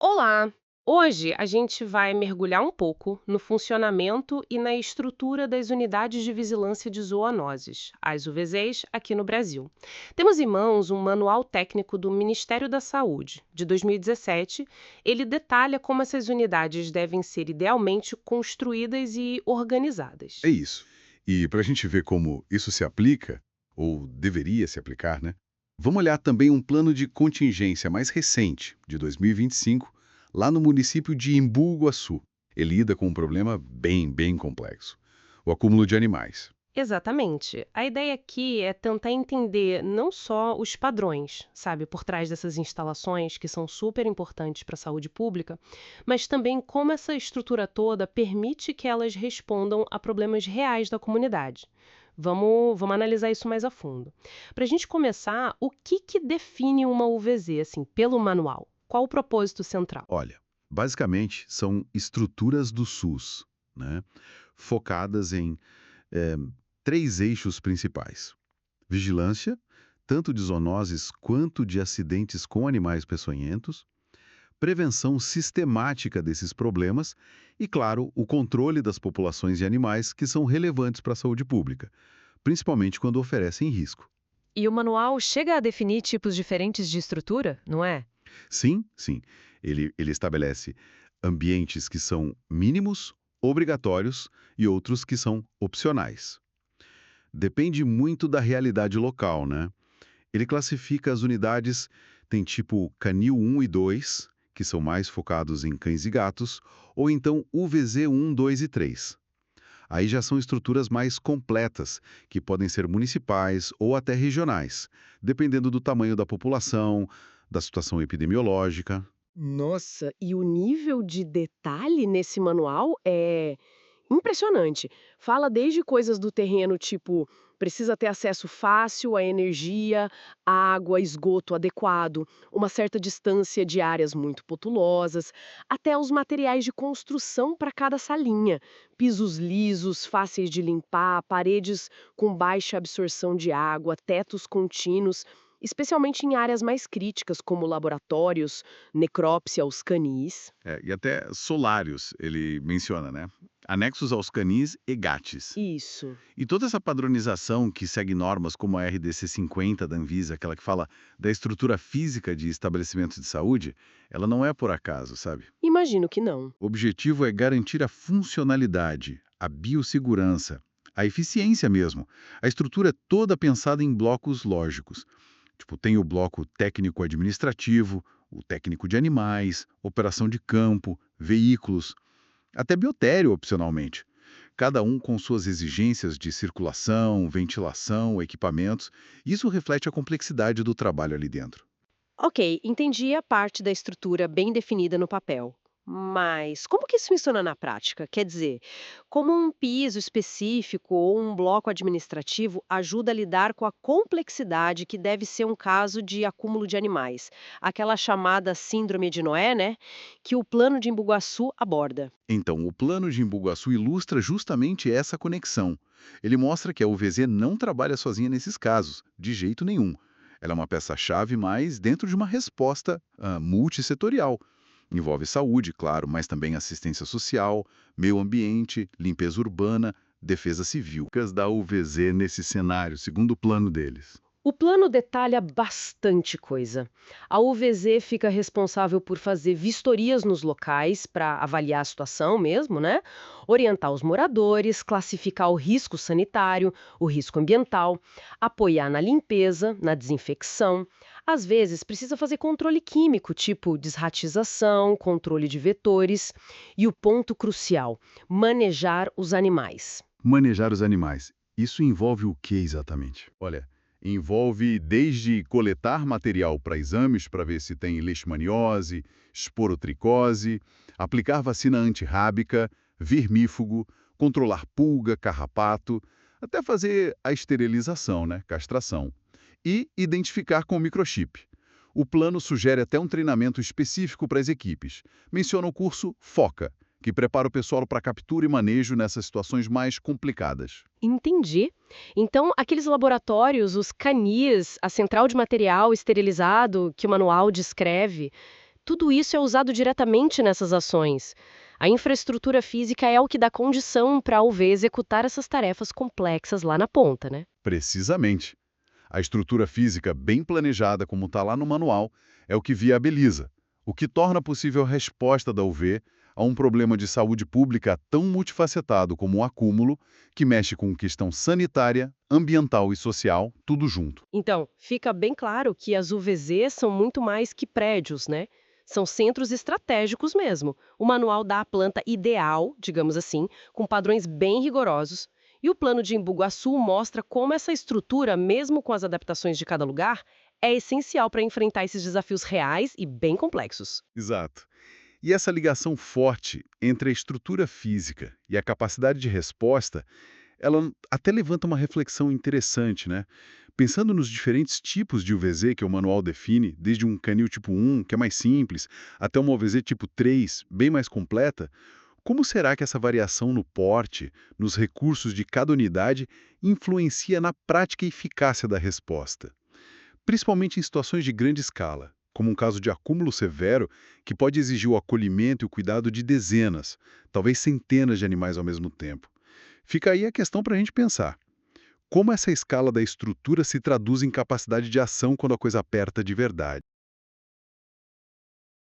Olá! Hoje a gente vai mergulhar um pouco no funcionamento e na estrutura das unidades de vigilância de zoonoses, as UVZs, aqui no Brasil. Temos em mãos um manual técnico do Ministério da Saúde, de 2017. Ele detalha como essas unidades devem ser idealmente construídas e É organizadas. isso. E para a gente ver como isso se aplica, ou deveria se aplicar, né? Vamos olhar também um plano de contingência mais recente, de 2025, lá no município de Embu Guaçu. Ele lida com um problema bem complexo: o acúmulo de animais. Exatamente. A ideia aqui é tentar entender não só os padrões, sabe, por trás dessas instalações que são super importantes para a saúde pública, mas também como essa estrutura toda permite que elas respondam a problemas reais da comunidade. Vamos analisar isso mais a fundo. Para a gente começar, o que define uma UVZ, assim, pelo manual? Qual o propósito central? Olha, basicamente são estruturas do SUS, né? Focadas em eh, três eixos principais: vigilância, tanto de zoonoses quanto de acidentes com animais peçonhentos, prevenção sistemática desses problemas e, claro, o controle das populações de animais que são relevantes para a saúde pública, principalmente quando oferecem risco. E o manual chega a definir tipos diferentes de estrutura, não é? Sim, ele estabelece ambientes que são mínimos, obrigatórios e outros que são opcionais. Depende muito da realidade local, né? Ele classifica as unidades, tem tipo Canil 1 e 2, que são mais focados em cães e gatos, ou então UVZ 1, 2 e 3. Aí já são estruturas mais completas, que podem ser municipais ou até regionais, dependendo do tamanho da população, da situação epidemiológica. Nossa, e o nível de detalhe nesse manual é impressionante. Fala desde coisas do terreno, tipo, precisa ter acesso fácil à energia, água, esgoto adequado, uma certa distância de áreas muito populosas, até os materiais de construção para cada salinha. Pisos lisos, fáceis de limpar, paredes com baixa absorção de água, tetos contínuos, especialmente em áreas mais críticas, como laboratórios, necrópsia aos canis. E até solários, ele menciona, né? Anexos aos canis e gates. Isso. E toda essa padronização que segue normas como a RDC 50 da Anvisa, aquela que fala da estrutura física de estabelecimentos de saúde, ela não é por acaso, sabe? Imagino que não. O objetivo é garantir a funcionalidade, a biossegurança, a eficiência mesmo. A estrutura é toda pensada em blocos lógicos. Tipo, tem o bloco técnico-administrativo, o técnico de animais, operação de campo, veículos, até biotério, opcionalmente. Cada um com suas exigências de circulação, ventilação, equipamentos. Isso reflete a complexidade do trabalho ali dentro. Ok, entendi a parte da estrutura bem definida no papel. Mas como que isso funciona na prática? Quer dizer, como um piso específico ou um bloco administrativo ajuda a lidar com a complexidade que deve ser um caso de acúmulo de animais? Aquela chamada síndrome de Noé, né? Que o plano de Embu-Guaçu aborda. Então, o plano de Embu-Guaçu ilustra justamente essa conexão. Ele mostra que a UVZ não trabalha sozinha nesses casos, de jeito nenhum. Ela é uma peça-chave, mas dentro de uma resposta multissetorial. Envolve saúde, claro, mas também assistência social, meio ambiente, limpeza urbana, defesa civil. As da UVZ nesse cenário, segundo o plano deles. O plano detalha bastante coisa. A UVZ fica responsável por fazer vistorias nos locais para avaliar a situação mesmo, né? Orientar os moradores, classificar o risco sanitário, o risco ambiental, apoiar na limpeza, na desinfecção. Às vezes precisa fazer controle químico, tipo desratização, controle de vetores e o ponto crucial, manejar os animais. Manejar os animais. Isso envolve o que exatamente? Olha, envolve desde coletar material para exames para ver se tem leishmaniose, esporotricose, aplicar vacina antirrábica, vermífugo, controlar pulga, carrapato, até fazer a esterilização, né, castração, e identificar com microchip. O plano sugere até um treinamento específico para as equipes. Menciona o curso FOCA, que prepara o pessoal para captura e manejo nessas situações mais complicadas. Entendi. Então, aqueles laboratórios, os canis, a central de material esterilizado que o manual descreve, tudo isso é usado diretamente nessas ações. A infraestrutura física é o que dá condição para a UV executar essas tarefas complexas lá na ponta, né? Precisamente. A estrutura física bem planejada, como está lá no manual, é o que viabiliza, o que torna possível a resposta da UV a um problema de saúde pública tão multifacetado como o acúmulo, que mexe com questão sanitária, ambiental e social, tudo junto. Então, fica bem claro que as UVZs são muito mais que prédios, né? São centros estratégicos mesmo. O manual dá a planta ideal, digamos assim, com padrões bem rigorosos. E o plano de Embu-Guaçu mostra como essa estrutura, mesmo com as adaptações de cada lugar, é essencial para enfrentar esses desafios reais e bem complexos. Exato. E essa ligação forte entre a estrutura física e a capacidade de resposta, ela até levanta uma reflexão interessante, né? Pensando nos diferentes tipos de UVZ que o manual define, desde um canil tipo 1, que é mais simples, até uma UVZ tipo 3, bem mais completa, como será que essa variação no porte, nos recursos de cada unidade, influencia na prática e eficácia da resposta? Principalmente em situações de grande escala, como um caso de acúmulo severo que pode exigir o acolhimento e o cuidado de dezenas, talvez centenas de animais ao mesmo tempo. Fica aí a questão para a gente pensar. Como essa escala da estrutura se traduz em capacidade de ação quando a coisa aperta de verdade?